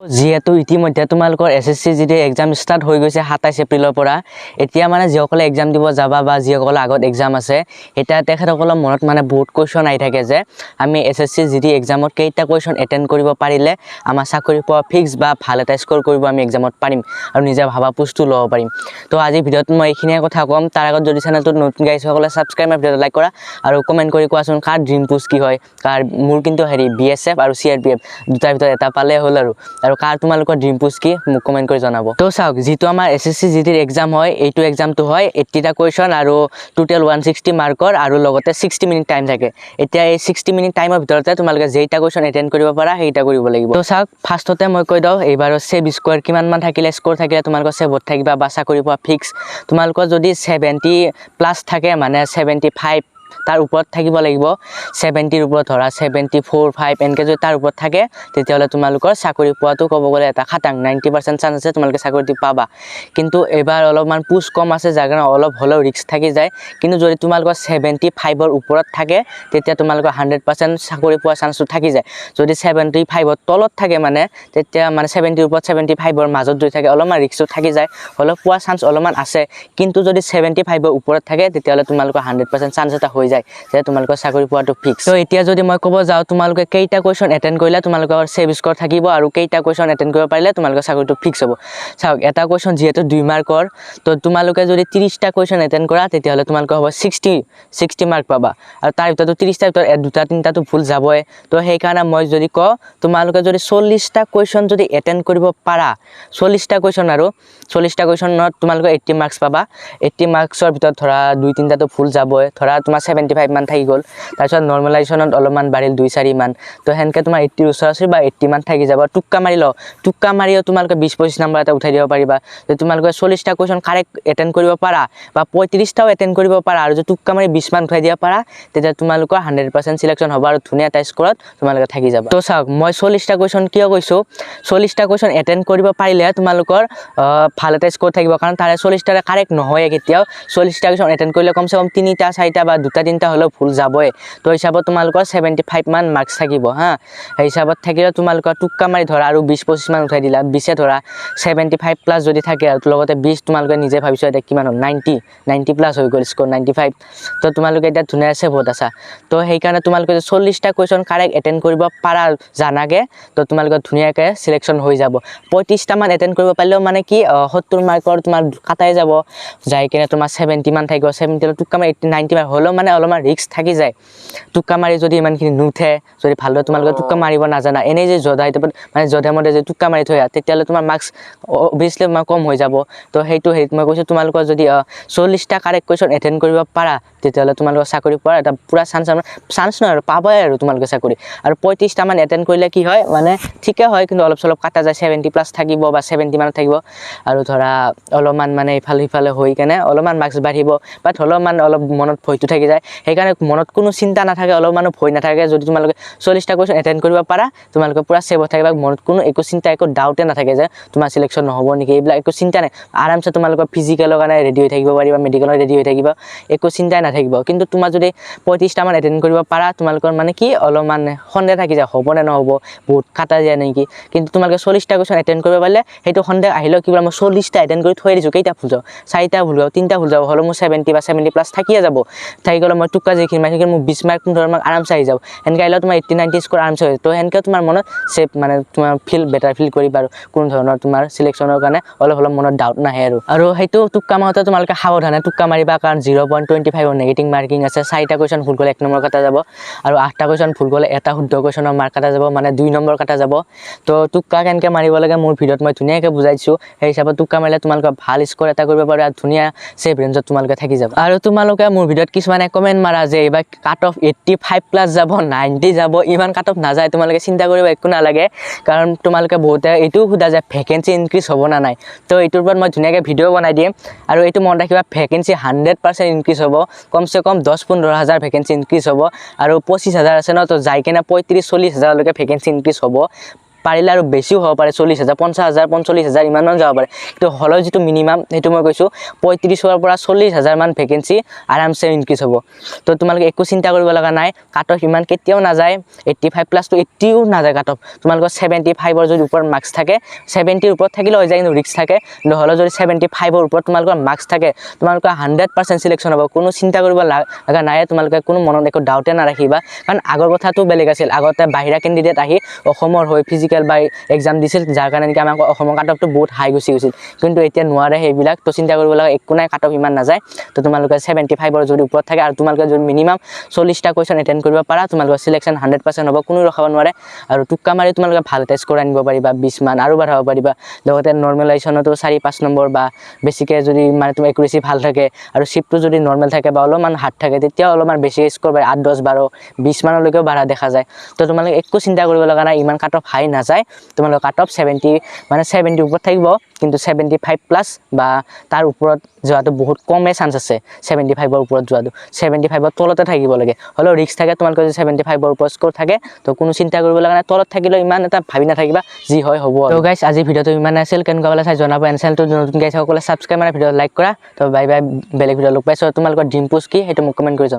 যেহেতু ইতিমধ্যে তোমালোকৰ SSC GD এক্সাম ষ্টাৰ্ট হৈ গৈছে 27 এপ্ৰিলৰ পৰা এতিয়া মানে যিসকলে এক্সাম দিব যাবা বা যিসকলে আগত এক্সাম আছে এটা তেখেতসকলৰ মনত মানে বহুত কোৱেশ্চন আহি থাকে যে আমি SSC GD এক্সামত কেইটা কোৱেশ্চন এটেন্ড কৰিব পাৰিলে আমাৰ চাকৰি পোৱা ফিক্স বা ভাল এটা স্কোৰ কৰিব আমি এক্সামত পাৰিম আৰু নিজে ভাবা পোষ্টটো ল'ব পাৰিম তো আজি ভিডিঅ'ত মই এইখিনিয়ে কথা কম তাৰ আগত যদি চেনেলটো নতুন গাইছ সকলে সাবস্ক্ৰাইব আৰু ভিডিঅ'টো লাইক কৰা আৰু কমেন্ট কৰি কোৱাচোন কাৰ ড্ৰিম পোষ্ট কি হয় কাৰ মোৰ কিন্তু হেৰি BSF আৰু CRPF দুটাৰ ভিতৰত এটা পালে হ'ল আৰু কাৰ তোমালোকৰ ড্ৰিম পোষ্ট কি মোক কমেন্ট কৰি জনাব তো চাওক যেটো আমাৰ SSC GD এক্সাম হয় এইটো এক্সামটো হয় 80টা কোৱেশ্চন আৰু টোটাল 160 মাৰ্কৰ আৰু লগতে 60 মিনিট টাইম থাকে এতিয়া এই 60 মিনিট টাইমৰ ভিতৰতে তোমালোকে যেইটা কোৱেশ্চন এটেন্ড কৰিব পাৰা সেইটা কৰিব লাগিব তো চাওক ফাৰ্ষ্টতে মই কৈ দাও এইবাৰ সেভ স্কোৰ কিমান মান থাকিলে স্কোৰ থাকিলে তোমালোকৰ সেভত থাকিবা বা চাকৰি পোৱা ফিক্স তোমালোকৰ যদি 70 প্লাস থাকে মানে 75 তাৰ ওপৰত থাকিব লাগিব 70 ৰ ওপৰত ধৰা 74 5 এনকে যদি তাৰ ওপৰত থাকে তেতিয়ালে তোমালোকৰ চাকৰি পোৱাটো ক'ব গলে এটা খাটাং 90% চান্স আছে তোমালোকে চাকৰিটো পাবা কিন্তু এবাৰ অলপমান পুশ কম আছে যাৰ কাৰণে অলপ হলেও ৰিস্ক থাকি যায় কিন্তু যদি তোমালোকৰ 75 ৰ ওপৰত থাকে তেতিয়া তোমালোকৰ 100% চাকৰি পোৱা চান্সটো থাকি যায় যদি 75 ৰ তলত থাকে মানে তেতিয়া মানে 70 ৰ ওপৰত 75 ৰ মাজত যদি থাকে অলপমান ৰিস্কটো থাকি যায় হলেও পোৱা চান্স অলপমান আছে কিন্তু যদি 75 ৰ ওপৰত থাকে তেতিয়ালে তোমালোকৰ 100% চান্স এটা হৈ যায় যে তোমালোকৰ চাকৰি পোৱাটো ফিক্স তো এতিয়া যদি মই ক'ব যাও তোমালোকে কেইটা কোৱেশ্চন এটেন্ড কৰিলে তোমালোকৰ সেভ স্কোৰ থাকিব আৰু কেইটা কোৱেশ্চন এটেন্ড কৰিব পাৰিলে তোমালোকৰ চাকৰিটো ফিক্স হ'ব চাওক এটা কোৱেশ্চন যেহেতু 2 মাৰ্কৰ তো তোমালোকে যদি 30টা কোৱেশ্চন এটেন্ড কৰা তেতিয়ালে তোমালোকৰ হ'ব 60 মাৰ্ক পাবা আৰু তাৰ ভিতৰত 30টা ভিতৰত দুটা তিনটাটো ভুল যাবই তো সেই কাৰণে মই যদি ক তোমালোকে যদি 40টা কোৱেশ্চন যদি এটেন্ড কৰিব পাৰা 40টা কোৱেশ্চন আৰু 40টা কোৱেশ্চনত তোমালোকে 80 মাৰ্কস পাবা 80 মাৰ্কসৰ ভিতৰত ধৰা 2-3টাটো ভুল যাবই ধৰা তোমাৰ 75 মান থাকি গল তাৰপিছত নৰমালাইজেশনত অলপমান বাঢ়িল 2-4 মান তো হেনকে তোমাৰ 80 ওচৰা বা 80 মান থাকি যাব টুক্কা মাৰি ল টুক্কা মাৰিও তোমালোকে 20-25 নম্বৰ এটা উঠাই দিব পাৰিবা যে তোমালোকে 40টা কোৱেশ্চন কাৰেক্ট এটেন্ড কৰিব পাৰা বা 35টাও এটেন্ড কৰিব পাৰা আৰু যদি টুক্কা মাৰি 20 মান উঠাই দিয়া পাৰা তেতিয়া তোমালোকৰ 100% সিলেকশন হ'ব আৰু ধুনীয়া এটা স্কোৰত তোমালোকে থাকি যাব তো চাওক মই 40টা কোৱেশ্চন কিয় কৈছো 40টা কোৱেশ্চন এটেন্ড কৰিব পাৰিলে তোমালোকৰ ভাল এটা স্কোৰ থাকিব কাৰণ তাৰে 40টাৰে কাৰেক্ট নহয় কেতিয়াও 40টা কোৱেশ্চন এটেন্ড কৰিলে কমসে কম 3টা 4টা বা 2-3টা হলেও ভুল যাবই তো হিচাপত তোমালোকৰ 75 মান মাৰ্কস থাকিব হা এই হিচাপত থাকিলে তোমালোকৰ টুক্কা মাৰি ধৰা আৰু 20-25 মান উঠাই দিলা 20 ধৰা 75 প্লাস যদি থাকে আৰু লগতে 20 তোমালোকে নিজে ভাবিছো এটা কিমান হ'ল 90 প্লাস হৈ গল স্কোৰ 95 তো তোমালোকে এটা ধুনীয়া সেভত আছা তো সেই কাৰণে তোমালোকে 40টা কোৱেশ্চন কাৰেক্ট এটেন্ড কৰিব পাৰা জানাগে তো তোমালোকৰ ধুনীয়াকে সিলেকশন হৈ যাব 35টা মান এটেন্ড কৰিব পাৰিলেও মানে কি 70 মাৰ্কৰ তোমাৰ কাটাই যাব যাই কিনে তোমাৰ 70 মান থাকিব 70 টুক্কা মাৰি 90 মান হলো মানে অলপমান ৰিস্ক থাকি যায় টুক্কা মাৰি যদি ইমানখিনি নুঠে যদি ভালদৰে তোমালোকে টুক্কা মাৰিব নাজানা এনে যে জদাই মানে জধে মধে যে টুক্কা মাৰি থয়া তেতিয়ালে তোমাৰ মাৰ্কস অবভিয়াসলি কম হৈ যাব তো হেতু মই কৈছো তোমালোকৰ যদি 40টা কাৰেক্ট কোৱেশ্চন এটেন্ড কৰিব পাৰা তেতিয়ালে তোমালোকৰ চাকৰি পোৱাৰ এটা পুৰা চান্স নহয় আৰু পাবাই আৰু তোমালোকে চাকৰি আৰু 35টা মান এটেন্ড কৰিলে কি হয় মানে ঠিকে হয় কিন্তু অলপ চলপ কাটা যায় 70 প্লাস থাকিব বা 70 মান থাকিব আৰু ধৰা অলপমান মানে ইফালে হৈ কেনে অলপমান মাৰ্কস বাঢ়িব বা অলপমান অলপ মনত ভয়টো থাকি যায় সেইকাৰণে মনত কোনো চিন্তা নাথাকে অলপমান ভয় নাথাকে যদি তোমালোকে 40টা কোৱেশ্চন এটেন্ড কৰিব পাৰা তোমালোকে পুৰা সেভ থাকিবা মনত কোনো একো চিন্তা একো ডাউটে নাথাকে যে তোমাৰ সিলেকশন নহব নেকি এইবিলাক একো চিন্তা নাই আৰামছে তোমালোকৰ ফিজিকেলৰ কাৰণে ৰেডি হৈ থাকিব পাৰিবা মেডিকেলৰ ৰেডি হৈ থাকিবা একো চিন্তাই নাথাকিব কিন্তু তোমাৰ যদি 35টা মান এটেন্ড কৰিব পাৰা তোমালোকৰ মানে কি অলপমান সন্দেহ থাকি যায় হ'ব নে নহব বহুত কাটা যায় নেকি কিন্তু তোমালোকে 40টা কোৱেশ্চন এটেন্ড কৰিব পাৰিলে হেতু সন্দেহ আহিলেও কিবা মই 40টা এটেন্ড কৰি থৈ দিছো কেইটা ভুল যাব 4টা ভুল যাব 3টা ভুল যাব হলো মোৰ 70 বা 70 প্লাস থাকিয়ে যাব থাকি গলে মই টুক্কা যিখিনি মাৰি মোৰ 20 মাৰ্ক 15 মাৰ্ক আৰামছে আহি যাব হেনকে আহিলে তোমাৰ 80-90 স্কোৰ আৰামছে হৈ তো হেনকে তোমাৰ মনত সেভ মানে তোমাৰ বেটাৰ ফিল কৰিবা আৰু কোন ধৰণৰ তোমাৰ সিলেকশনৰ কাৰণে অলপ মনত ডাউট নাহে আৰু হেতু টুক্কা মাৰতে তোমালোকে সাৱধানে টুক্কা মাৰিবা কাৰণ 0.25 নেগেটিভ মাৰ্কিং আছে 4টা কোৱেশ্চন ভুল গলে 1 নম্বৰ কাটা যাব আৰু 8টা কোৱেশ্চন ভুল গলে এটা শুদ্ধ কোৱেশ্চনৰ মাৰ্ক কাটা যাব মানে 2 নম্বৰ কাটা যাব তো টুক্কা কেনকে মাৰিব লাগে মোৰ ভিডিঅত মই ধুনীয়াকৈ বুজাইছো সেই হিচাপত টুক্কা মাৰিলে তোমালোকে ভাল স্কোৰ এটা কৰিব পাৰা আৰু ধুনীয়া সেভ ৰেঞ্জত তোমালোকে থাকি যাব আৰু তোমালোকে মোৰ ভিডিঅত কিছুমানে কমেন্ট মাৰা যে এবাৰ কাট অফ 85 প্লাস যাব 90 যাব ইমান কাট অফ নাযায় তোমালোকে চিন্তা কৰিব একো নালাগে কাৰণ তোমালোকে বহুতে এইটো খুদা যে ভ্যাকেন্সি ইনক্ৰিজ হ'ব না নাই তো এইটোৰ ওপৰত মই ধুনীয়াকৈ ভিডিঅ বনাই দিম আৰু এইটো মন ৰাখিবা ভ্যাকেন্সি 100% ইনক্ৰিজ হ'ব কমসে কম 10-15 হাজাৰ ভ্যাকেন্সি ইনক্ৰিজ হ'ব আৰু 25,000 আছে ন তো যাই কেনে 35-40 হাজাৰলৈকে ভ্যাকেন্সি ইনক্ৰিজ হ'ব পাৰিলে আৰু বেছিও হ'ব পাৰে 40,000 50,000 45,000 ইমানমান যাব পাৰে কিন্তু হলৰ যিটো মিনিমাম সেইটো মই কৈছোঁ 35,000 পৰা 40,000 মান ভেকেঞ্চি আৰামছে ইনক্ৰিজ হ'ব তো তোমালোকে একো চিন্তা কৰিব লগা নাই কাট অফ ইমান কেতিয়াও নাযায় 85+ to 80ও নাযায় কাট অফ তোমালোকৰ 75ৰ যদি ওপৰত মাৰ্কছ থাকে 70ৰ ওপৰত থাকিলে হৈ যায় কিন্তু ৰিস্ক থাকে কিন্তু হলৰ যদি 75ৰ ওপৰত তোমালোকৰ মাৰ্কছ থাকে তোমালোকৰ 100% সিলেকশ্যন হ'ব কোনো চিন্তা কৰিব লগা নাই তোমালোকে কোনো মনত একো ডাউটে নাৰাখিবা কাৰণ আগৰ কথাটো বেলেগ আছিল আগতে বাহিৰা কেণ্ডিডেট আহি অসমৰ হৈ ফিজিকেল বা এক্সাম দিছিল যাৰ কাৰণে নেকি আমাক অসমৰ কাট অফটো বহুত হাই গুচি গৈছিল কিন্তু এতিয়া নোৱাৰে সেইবিলাক তো চিন্তা কৰিব লগা একো নাই কাট অফ ইমান নাযায় তো তোমালোকে 75ৰ যদি ওপৰত থাকে আৰু তোমালোকে যদি মিনিমাম 40টা কুৱেশ্যন এটেণ্ড কৰিব পাৰা তোমালোকৰ সিলেকশ্যন 100% হ'ব কোনো ৰখাব নোৱাৰে আৰু টুক্কা মাৰি তোমালোকে ভাল এটা স্ক'ৰ আনিব পাৰিবা 20 মান আৰু বঢ়াব পাৰিবা লগতে নৰ্মেলাইজেশ্যনতো 4-5 নম্বৰ বা বেছিকৈ যদি মানে তোমাৰ একুৰেচি ভাল থাকে আৰু শ্বিফ্টটো যদি নৰ্মেল থাকে বা অলপমান হাৰ্ড থাকে তেতিয়া অলপমান বেছি স্ক'ৰ পায় 8 10 12 20 মানলৈকেও বাঢ়া দেখা যায় তো তোমালোকে একো চিন্তা কৰিব লগা নাই ইমান কাট অফ হাই নাযায় তোমালোকৰ কাট অফ 70 মানে 70 ওপৰত থাকিব কিন্তু 75+ বা তাৰ ওপৰত যোৱাটো বহুত কমে চান্স আছে 75ৰ ওপৰত যোৱাটো 75ৰ তলতে থাকিব লাগে হ'লেও ৰিস্ক থাকে তোমালোকৰ যদি 75ৰ ওপৰত স্ক'ৰ থাকে তো কোনো চিন্তা কৰিব লগা নাই তলত থাকিলেও ইমান এটা ভাবি নাথাকিবা যি হয় হ'ব তো গাইছ আজি ভিডিঅ'টো ইমান আছিল কেনেকুৱা পালে চাই জনাব এণ্ড চেনেলটো নতুন গাইছ সকলে ছাবস্ক্ৰাইব মানে ভিডিঅ' লাইক কৰা তো বাই বাই বেলেগ ভিডিঅ' লগ পাইছোঁ তোমালোকৰ ড্ৰিম পোষ্ট কি সেইটো মোক কমেণ্ট কৰি